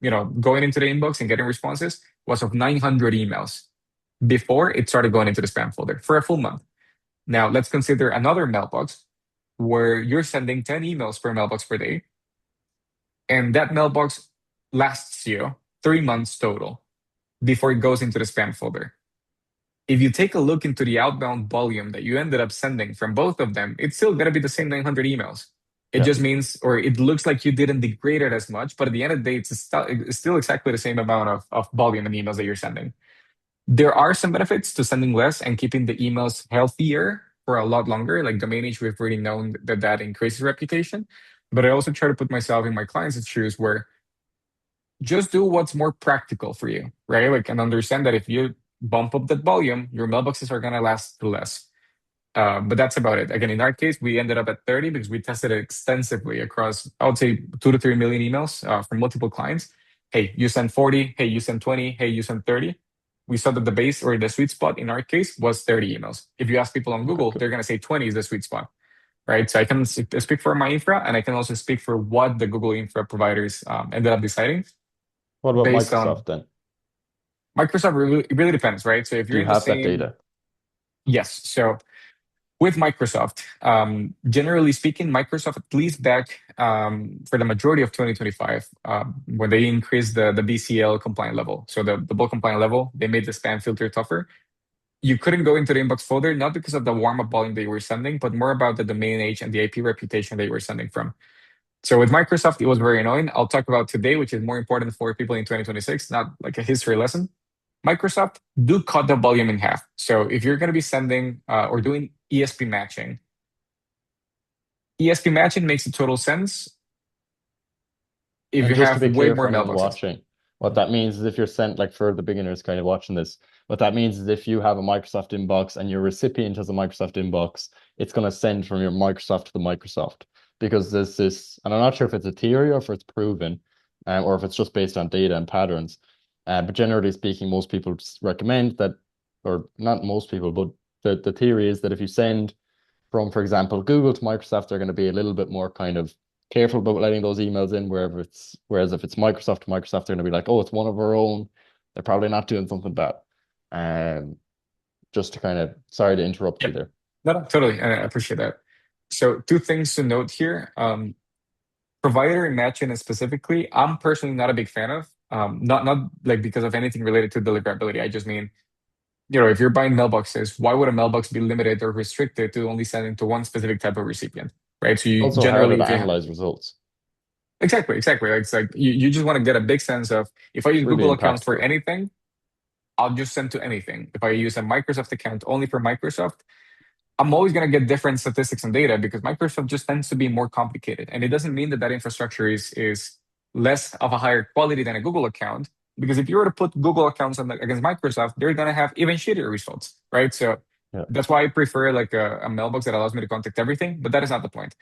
going into the inbox and getting responses was of 900 emails before it started going into the spam folder for a full month. Now, let's consider another mailbox where you're sending 10 emails per mailbox per day, and that mailbox lasts you 3 months total before it goes into the spam folder. If you take a look into the outbound volume that you ended up sending from both of them, it's still going to be the same 900 emails. It Yeah. just means, or it looks like you didn't degrade it as much, but at the end of the day, it's still exactly the same amount of volume and emails that you're sending. There are some benefits to sending less and keeping the emails healthier for a lot longer. Like domain age, we've already known that that increases reputation. But I also try to put myself in my clients' shoes where just do what's more practical for you, right? Like, and understand that if you bump up that volume, your mailboxes are gonna last less. But that's about it. Again, in our case, we ended up at 30 because we tested it extensively across, I would say, 2 to 3 million emails from multiple clients. Hey, you send 40. Hey, you send 20. Hey, you send 30. We saw that the base or the sweet spot in our case was 30 emails. If you ask people on Okay, Google, cool. they're going to say 20 is the sweet spot, right? So I can speak for my infra and I can also speak for what the Google infra providers ended up deciding What about based on Microsoft then? Microsoft. It really depends, right? So if Do you're you in the have that same, data? yes. So with Microsoft, generally speaking, Microsoft, at least back for the majority of 2025, when they increased the BCL compliant level, so the bulk compliant level, they made the spam filter tougher. You couldn't go into the inbox folder, not because of the warm-up volume that you were sending, but more about the domain age and the IP reputation that you were sending from. So with Microsoft, it was very annoying. I'll talk about today, which is more important for people in 2026, not like a history lesson. Microsoft do cut the volume in half. So if you're going to be sending or doing ESP matching, ESP matching makes a total sense if And you just to have be way clear for more anyone mailboxes. watching, what that means is if you're sent, like for the beginners kind of watching this, what that means is if you have a Microsoft inbox and your recipient has a Microsoft inbox, it's going to send from your Microsoft to the Microsoft. Because there's this, and I'm not sure if it's a theory or if it's proven, or if it's just based on data and patterns. But generally speaking, most people just recommend that, or not most people, but the theory is that if you send from, for example, Google to Microsoft, they're going to be a little bit more kind of careful about letting those emails in whereas if it's Microsoft to Microsoft, they're going to be like, oh, it's one of our own. They're probably not doing something bad. Um, just to kind of, sorry to interrupt Yeah, you there. no, no, totally. And I appreciate that. So two things to note here. Provider matching specifically, I'm personally not a big fan of. Not like because of anything related to deliverability. I just mean, if you're buying mailboxes, why would a mailbox be limited or restricted to only sending to one specific type of recipient, right? So you Also harder generally, to if you have analyze results. Exactly, exactly. It's like you just want to get a big sense of if I It's use really Google accounts for impactful. anything, I'll just send to anything. If I use a Microsoft account only for Microsoft, I'm always going to get different statistics and data because Microsoft just tends to be more complicated. And it doesn't mean that that infrastructure is less of a higher quality than a Google account. Because if you were to put Google accounts against Microsoft, they're going to have even shittier results, right? So Yeah. that's why I prefer like a mailbox that allows me to contact everything. But that is not the point.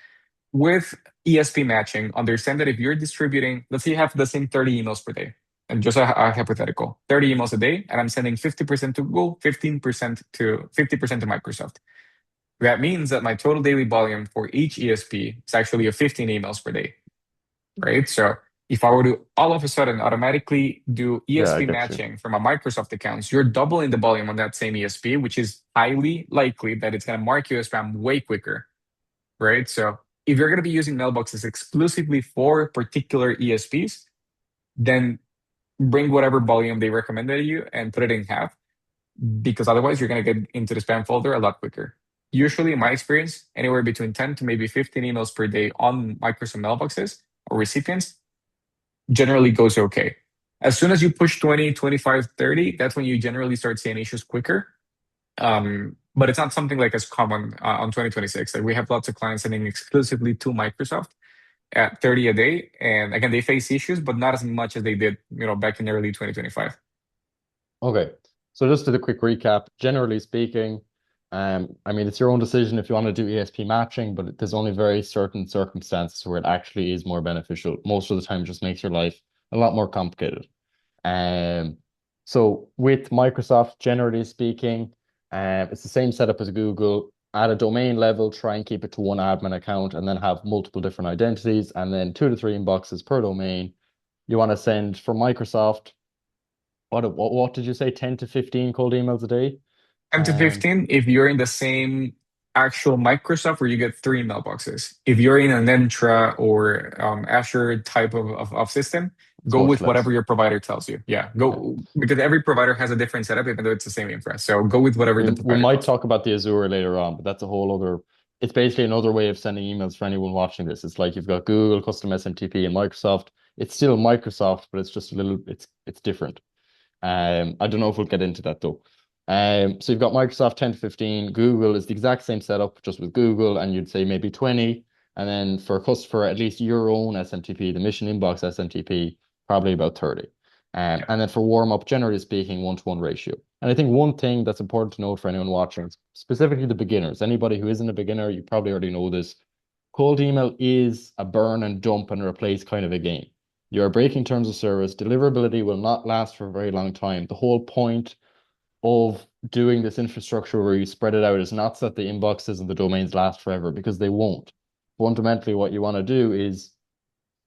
With ESP matching, understand that if you're distributing, let's say you have the same 30 emails per day, and just a hypothetical, 30 emails a day, and I'm sending 50% to Google, 15% to 50% to Microsoft. That means that my total daily volume for each ESP is actually a 15 emails per day, right? So if I were to all of a sudden automatically do Yeah, I ESP get you. matching from a Microsoft accounts, you're doubling the volume on that same ESP, which is highly likely that it's going to mark you as spam way quicker, right? So if you're going to be using mailboxes exclusively for particular ESPs, then bring whatever volume they recommended to you and put it in half because otherwise you're going to get into the spam folder a lot quicker. Usually, in my experience, anywhere between 10 to maybe 15 emails per day on Microsoft mailboxes or recipients generally goes okay. As soon as you push 20, 25, 30, that's when you generally start seeing issues quicker. But it's not something like as common on 2026. Like we have lots of clients sending exclusively to Microsoft at 30 a day. And again, they face issues, but not as much as they did, back in early 2025. Okay. So just to the quick recap, generally speaking, I mean, it's your own decision if you want to do ESP matching, but there's only very certain circumstances where it actually is more beneficial. Most of the time, it just makes your life a lot more complicated. Um, so with Microsoft, generally speaking, it's the same setup as Google. At a domain level, try and keep it to one admin account and then have multiple different identities and then 2 to 3 inboxes per domain. You want to send for Microsoft, what did you say? 10 to 15 cold emails a day? 10 to Um, 15 if you're in the same actual Microsoft where you get three mailboxes. If you're in an Entra or Azure type of system, it's go much with less. whatever your provider tells you. Yeah, Yeah. go because every provider has a different setup, even though it's the same infra. So go with whatever the We provider might tells you. talk about the Azure later on, but that's a whole other. It's basically another way of sending emails for anyone watching this. It's like you've got Google, custom SMTP, and Microsoft. It's still Microsoft, but it's just a little. It's different. I don't know if we'll get into that though. So you've got Microsoft 10 to 15. Google is the exact same setup, just with Google, and you'd say maybe 20. And then for at least your own SMTP, the Mission Inbox SMTP, probably about 30. Yeah. And then for warm up, generally speaking, 1-to-1 ratio. And I think one thing that's important to note for anyone watching, specifically the beginners, anybody who isn't a beginner, you probably already know this. Cold email is a burn and dump and replace kind of a game. You are breaking terms of service. Deliverability will not last for a very long time. The whole point of doing this infrastructure where you spread it out is not so that the inboxes and the domains last forever because they won't. Fundamentally, what you want to do is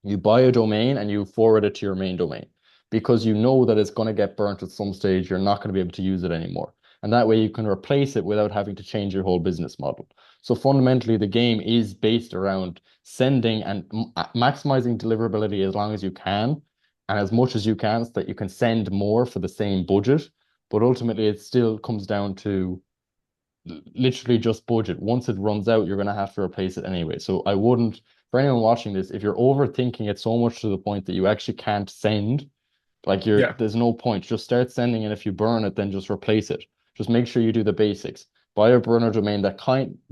you buy a domain and you forward it to your main domain because you know that it's going to get burnt at some stage. You're not going to be able to use it anymore. And that way you can replace it without having to change your whole business model. So fundamentally, the game is based around sending and maximizing deliverability as long as you can and as much as you can so that you can send more for the same budget. But ultimately, it still comes down to literally just budget. Once it runs out, you're going to have to replace it anyway. So I wouldn't, for anyone watching this, if you're overthinking it so much to the point that you actually can't send, like Yeah. there's no point. Just start sending, and if you burn it, then just replace it. Just make sure you do the basics. Buy a burner domain that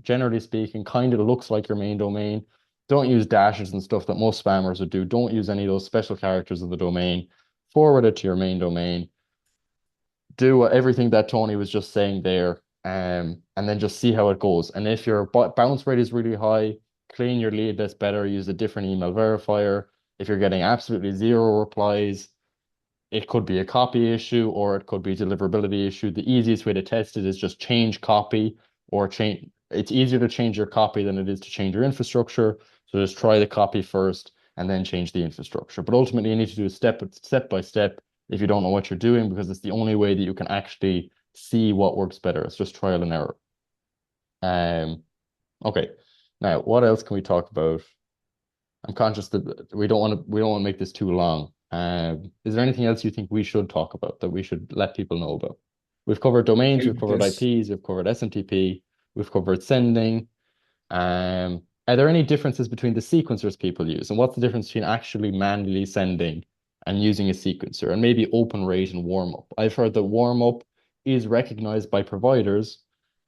generally speaking, kind of looks like your main domain. Don't use dashes and stuff that most spammers would do. Don't use any of those special characters of the domain. Forward it to your main domain, do everything that Tony was just saying there, and then just see how it goes. And if your bounce rate is really high, clean your lead list better, use a different email verifier. If you're getting absolutely zero replies, it could be a copy issue or it could be a deliverability issue. The easiest way to test it is just change copy or change. It's easier to change your copy than it is to change your infrastructure. So just try the copy first and then change the infrastructure. But ultimately, you need to do step by step if you don't know what you're doing because it's the only way that you can actually see what works better. It's just trial and error. Um, okay. Now, what else can we talk about? I'm conscious that we don't want to make this too long. Is there anything else you think we should talk about that we should let people know about? We've covered domains, we've covered This IPs, we've covered SMTP, we've covered sending. are there any differences between the sequencers people use? And what's the difference between actually manually sending and using a sequencer? And maybe open rate and warm up. I've heard that warm up is recognized by providers.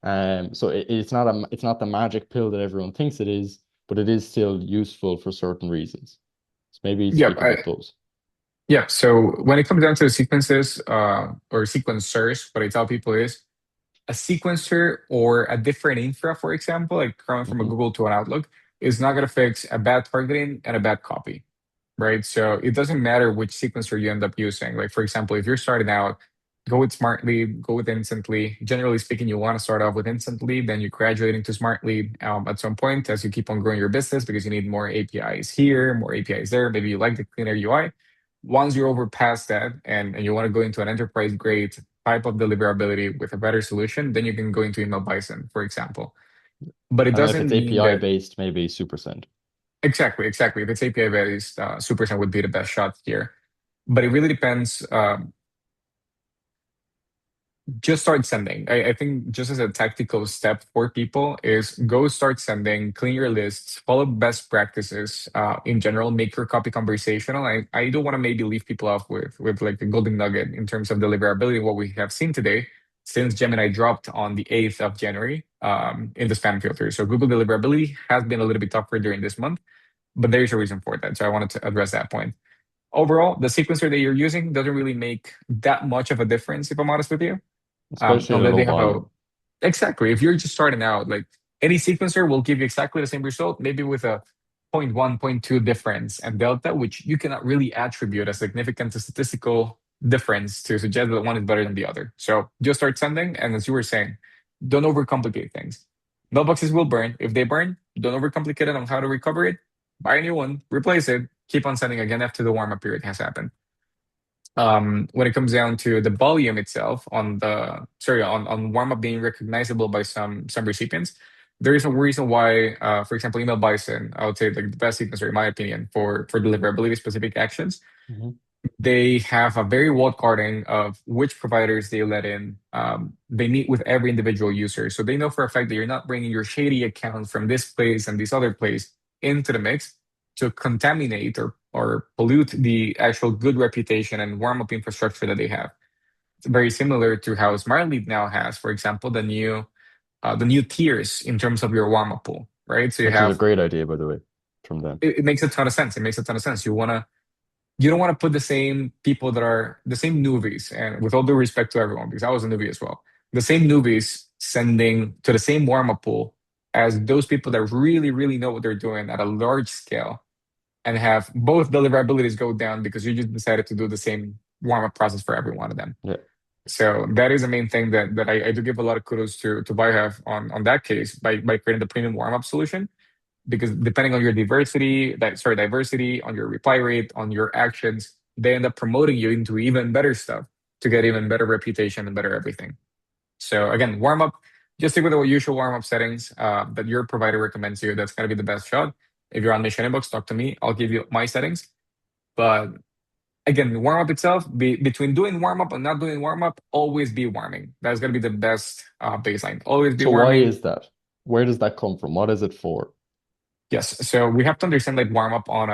So it's not the magic pill that everyone thinks it is, but it is still useful for certain reasons. So maybe Yeah, speak about those. yeah. So when it comes down to the sequences, or sequencers, what I tell people is a sequencer or a different infra, for example, like coming from a Hmm. Google to an Outlook, is not going to fix a bad targeting and a bad copy, right? So it doesn't matter which sequencer you end up using. Like, for example, if you're starting out, go with Smartly, go with Instantly. Generally speaking, you want to start off with Instantly, then you graduate into Smartly at some point as you keep on growing your business because you need more APIs here, more APIs there. Maybe you like the cleaner UI. Once you're over past that and you want to go into an enterprise grade type of deliverability with a better solution, then you can go into email bison, for example. But it And then if it's doesn't mean API that based, maybe SuperSend. exactly. If it's API based, SuperSend would be the best shot here. But it really depends. Just start sending. I think just as a tactical step for people is go start sending, clean your lists, follow best practices in general, make your copy conversational. I don't want to maybe leave people off with like the golden nugget in terms of deliverability, what we have seen today since Gemini dropped on the 8th of January in the spam filter. So Google deliverability has been a little bit tougher during this month, but there's a reason for that. So I wanted to address that point. Overall, the sequencer that you're using doesn't really make that much of a difference, if I'm honest with you, Especially at a unless low they have a volume. exactly. If you're just starting out, like any sequencer will give you exactly the same result, maybe with a point 0.1, point 0.2 difference and delta, which you cannot really attribute a significant statistical difference to suggest that one is better than the other. So just start sending, and as you were saying, don't overcomplicate things. Mailboxes will burn. If they burn, don't overcomplicate it on how to recover it. Buy a new one, replace it, keep on sending again after the warm-up period has happened. When it comes down to the volume itself on the sorry on warm up being recognizable by some recipients, there is a reason why, for example, email bison, I would say like the best sequencer in my opinion for deliverability specific actions. Hmm. They have a very walled garden of which providers they let in. They meet with every individual user, so they know for a fact that you're not bringing your shady account from this place and this other place into the mix to contaminate or pollute the actual good reputation and warm up infrastructure that they have. It's very similar to how Smartly now has, for example, the new tiers in terms of your warm up pool, right? So you Which is a have great idea, by the way, from them. it makes a ton of sense. It makes a ton of sense. You don't want to put the same people that are the same newbies, and with all due respect to everyone, because I was a newbie as well, the same newbies sending to the same warm up pool as those people that really, really know what they're doing at a large scale and have both deliverabilities go down because you just decided to do the same warm up process for every one of them. Yeah. So that is the main thing that I do give a lot of kudos to Biohave on that case by creating the premium warm up solution because depending on your diversity, on your reply rate, on your actions, they end up promoting you into even better stuff to get even better reputation and better everything. So again, warm up, just stick with the usual warm up settings that your provider recommends you. That's gonna be the best shot. If you're on Mission Inbox, talk to me. I'll give you my settings. But again, warm up itself, between doing warm up and not doing warm up, always be warming. That's gonna be the best baseline. Always be So why warming. is that? Where does that come from? What is it for? Yes. So we have to understand like warm up on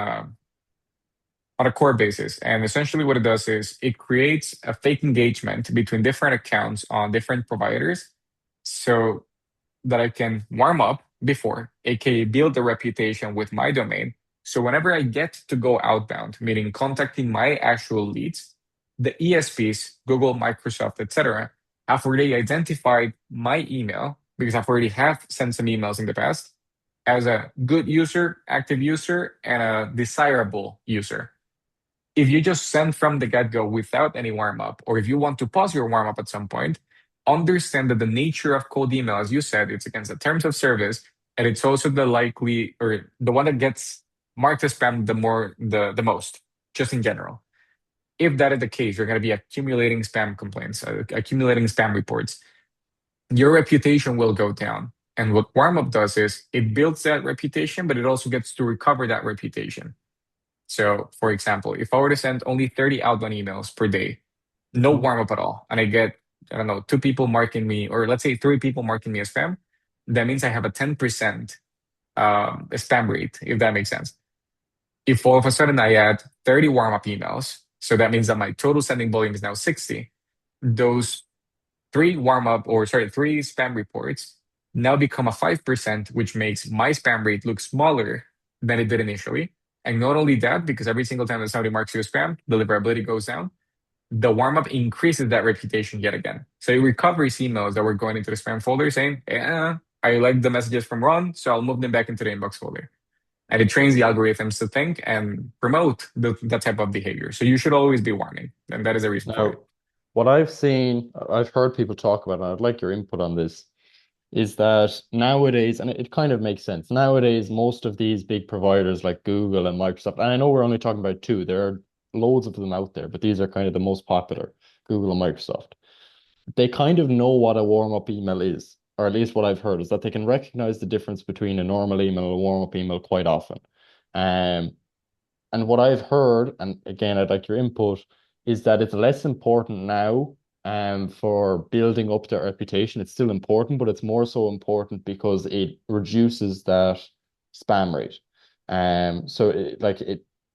a core basis. And essentially what it does is it creates a fake engagement between different accounts on different providers so that I can warm up before, aka build the reputation with my domain. So whenever I get to go outbound, meaning contacting my actual leads, the ESPs, Google, Microsoft, etc., have already identified my email because I've already have sent some emails in the past as a good user, active user, and a desirable user. If you just send from the get-go without any warm-up, or if you want to pause your warm-up at some point, understand that the nature of cold email, as you said, it's against the terms of service, and it's also the likely or the one that gets marked as spam the most, just in general. If that is the case, you're going to be accumulating spam complaints, accumulating spam reports. Your reputation will go down. And what warm-up does is it builds that reputation, but it also gets to recover that reputation. So, for example, if I were to send only 30 outbound emails per day, no Mhm. warm up at all, and I get, I don't know, two people marking me, or let's say three people marking me as spam, that means I have a 10% spam rate, if that makes sense. If all of a sudden I add 30 warm-up emails, so that means that my total sending volume is now 60, those three spam reports now become a 5%, which makes my spam rate look smaller than it did initially. And not only that, because every single time that somebody marks you as spam, deliverability goes down, the warm-up increases that reputation yet again. So it recovers emails that were going into the spam folder saying, I like the messages from Ron, so I'll move them back into the inbox folder. And it trains the algorithms to think and promote that type of behavior. So you should always be warming, and that is the reason for Now, it. what I've seen, I've heard people talk about, and I'd like your input on this, is that nowadays, and it kind of makes sense, nowadays, most of these big providers like Google and Microsoft, and I know we're only talking about two, there are loads of them out there, but these are kind of the most popular, Google and Microsoft. They kind of know what a warm-up email is, or at least what I've heard is that they can recognize the difference between a normal email and a warm-up email quite often. Um, and what I've heard, and again, I'd like your input, is that it's less important now for building up their reputation. It's still important, but it's more so important because it reduces that spam rate. So like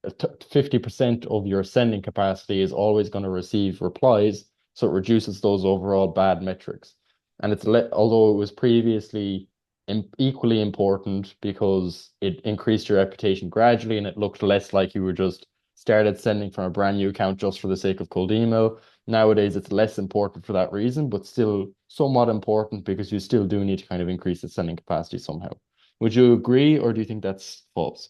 50% of your sending capacity is always going to receive replies, so it reduces those overall bad metrics. And although it was previously equally important because it increased your reputation gradually and it looked less like you were just started sending from a brand new account just for the sake of cold email. Nowadays, it's less important for that reason, but still somewhat important because you still do need to kind of increase the sending capacity somehow. Would you agree, or do you think that's false?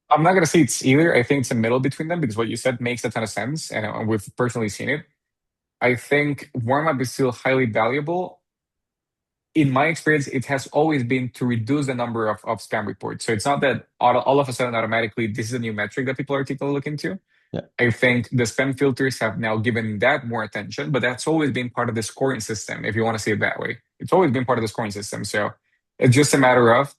I'm not going to say it's either. I think it's a middle between them because what you said makes a ton of sense, and we've personally seen it. I think warm up is still highly valuable. In my experience, it has always been to reduce the number of spam reports. So it's not that all of a sudden automatically this is a new metric that people are taking a look into. Yeah. I think the spam filters have now given that more attention, but that's always been part of the scoring system, if you want to see it that way. It's always been part of the scoring system. So it's just a matter of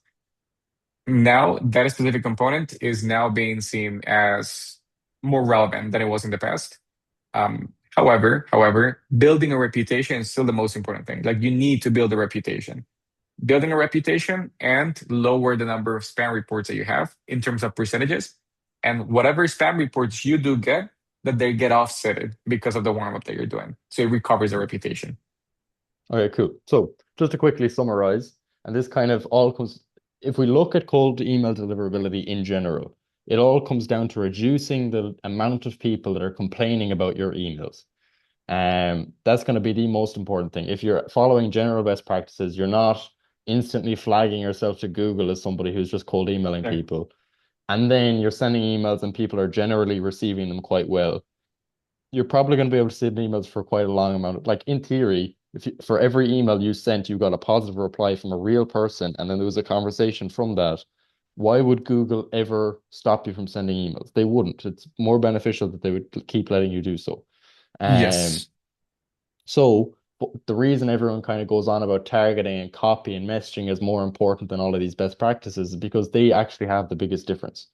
now that specific component is now being seen as more relevant than it was in the past. However, building a reputation is still the most important thing. Like you need to build a reputation. Building a reputation and lower the number of spam reports that you have in terms of percentages. And whatever spam reports you do get, that they get offsetted because of the warm up that you're doing. So it recovers the reputation. Okay, cool. So just to quickly summarize, and this kind of all comes, if we look at cold email deliverability in general, it all comes down to reducing the amount of people that are complaining about your emails. That's going to be the most important thing. If you're following general best practices, you're not instantly flagging yourself to Google as somebody who's just cold emailing Yeah. people. And then you're sending emails and people are generally receiving them quite well. You're probably going to be able to send emails for quite a long amount of, like in theory, if you, for every email you sent, you got a positive reply from a real person, and then there was a conversation from that. Why would Google ever stop you from sending emails? They wouldn't. It's more beneficial that they would keep letting you do so. Um, Yes. so the reason everyone kind of goes on about targeting and copy and messaging is more important than all of these best practices is because they actually have the biggest difference.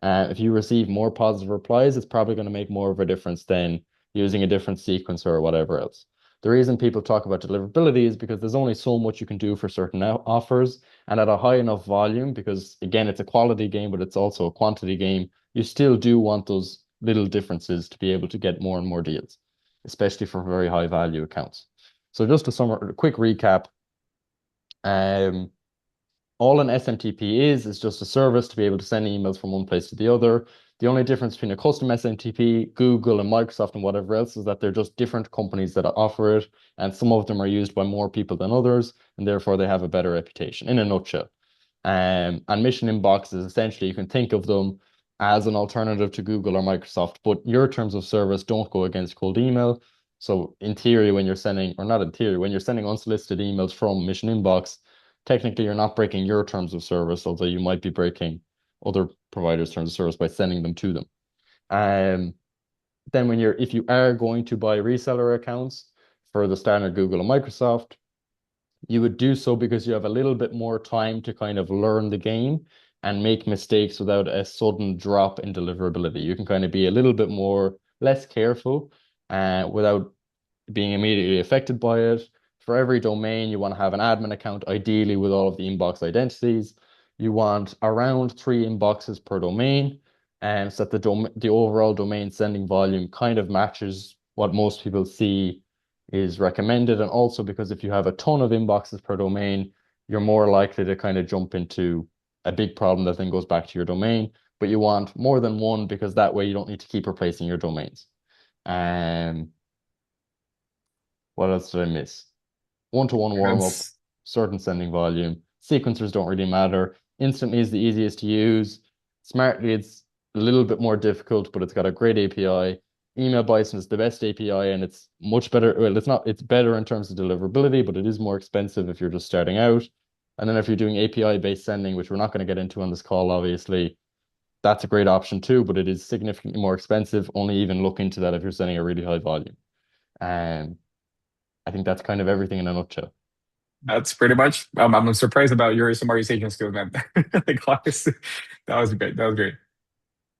If you receive more positive replies, it's probably going to make more of a difference than using a different sequencer or whatever else. The reason people talk about deliverability is because there's only so much you can do for certain offers, and at a high enough volume, because again, it's a quality game, but it's also a quantity game, you still do want those little differences to be able to get more and more deals, especially for very high value accounts. So just a quick recap. Um, all an SMTP is just a service to be able to send emails from one place to the other. The only difference between a custom SMTP, Google and Microsoft and whatever else is that they're just different companies that offer it, and some of them are used by more people than others, and therefore they have a better reputation, in a nutshell. And Mission Inbox is essentially, you can think of them as an alternative to Google or Microsoft, but your terms of service don't go against cold email. So in theory, when you're sending, or not in theory, when you're sending unsolicited emails from Mission Inbox, technically you're not breaking your terms of service, although you might be breaking other providers' terms of service by sending them to them. Um, then if you are going to buy reseller accounts for the standard Google and Microsoft, you would do so because you have a little bit more time to kind of learn the game and make mistakes without a sudden drop in deliverability. You can kind of be a little bit more less careful without being immediately affected by it. For every domain, you want to have an admin account, ideally with all of the inbox identities. You want around 3 inboxes per domain, and so that the overall domain sending volume kind of matches what most people see is recommended. And also because if you have a ton of inboxes per domain, you're more likely to kind of jump into a big problem that then goes back to your domain. But you want more than one because that way you don't need to keep replacing your domains. Um, what else did I miss? One-to-one warm-up, That's certain sending volume. Sequencers don't really matter. Instantly is the easiest to use. Smartly, it's a little bit more difficult, but it's got a great API. Email Bison is the best API, and it's much better. Well, it's not, it's better in terms of deliverability, but it is more expensive if you're just starting out. And then if you're doing API-based sending, which we're not going to get into on this call, obviously, that's a great option too, but it is significantly more expensive. Only even look into that if you're sending a really high volume. And I think that's kind of everything in a nutshell. that's pretty much. I'm surprised about your summarization skills, man. Like, honestly, that was great. That was great.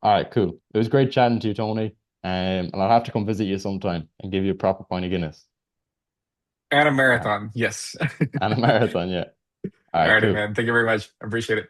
All right, cool. It was great chatting to you, Tony. And I'll have to come visit you sometime and give you a proper pint of Guinness. And a Uh, marathon, yes. and a marathon, yeah. All All right, righty, cool. man. Thank you very much. I appreciate it.